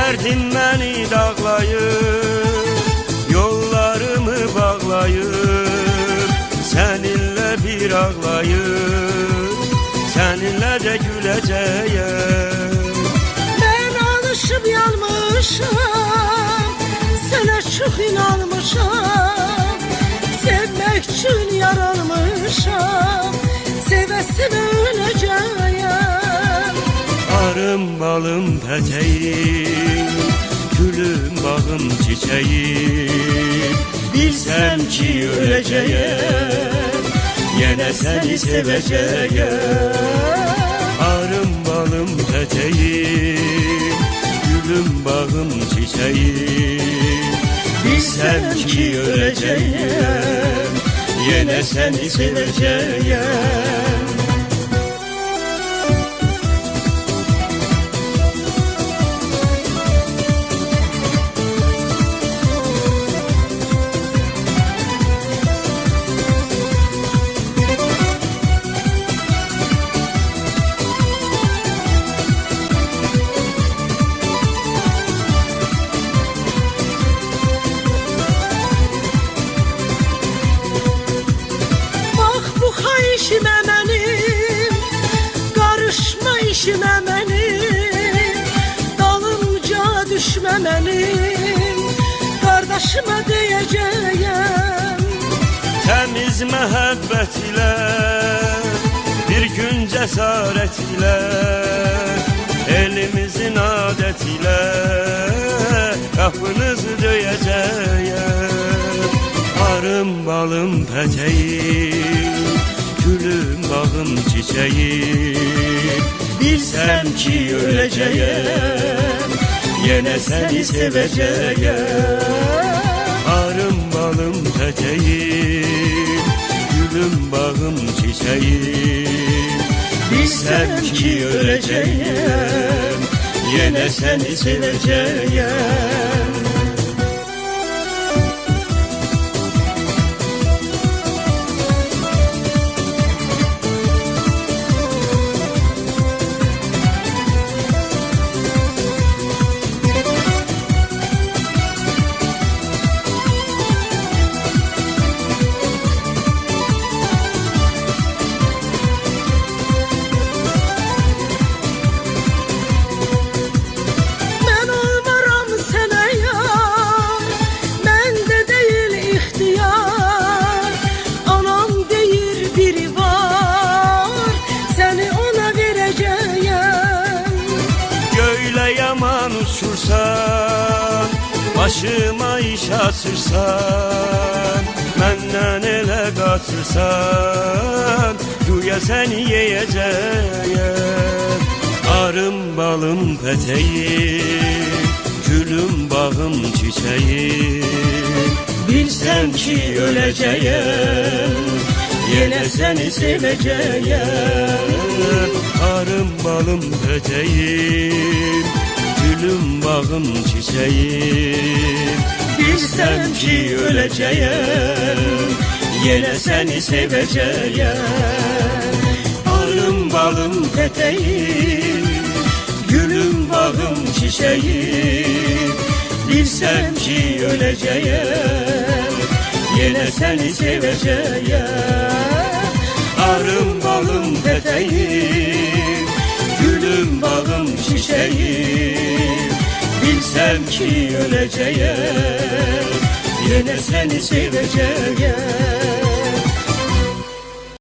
Derdim beni dağlayıp, yollarımı bağlayıp, seninle bir ağlayıp, seninle de güleceğim. Ben alışıp yanmışım, sana çok inanmışım. Sevmek için yaranmışım, seve seve öleceğim. Arım balım peteğim, gülüm bağım çiçeğim. Bilsem ki öleceğim, yine seni seveceğim. Arım balım peteğim, gülüm bağım çiçeğim. Bilsem ki öleceğim, yine seni seveceğim. İşime benim, karışma işime benim, dalımca düşme benim, kardeşime diyeceğim. Temiz mehabbet ile, bir gün cesaret ile, elimizin adet ile kapınızı döyeceğim. Arım balım peteğim, gülüm bağım çiçeğim. Bilsem ki öleceğim, yine seni seveceğim. Arım balım peteğim, gülüm bağım çiçeğim. Bilsem ki öleceğim, yine seni seveceğim. Uçursan, başıma iş açırsan, menden ele katırsan, güya seni yiyeceğim. Arım balım peteğim, gülüm bağım çiçeğim. Bilsem ki öleceğim, yine seni seveceğim. Arım balım peteğim, gülüm bağım çiçeğim. Bilsem ki öleceğim, yine seni seveceğim. Arım balım peteğim, gülüm bağım çiçeğim. Bilsem ki öleceğim, yine seni seveceğim. Arım balım peteğim, gülüm bağım çiçeğim. Bilsem ki öleceğim, yine seni seveceğim.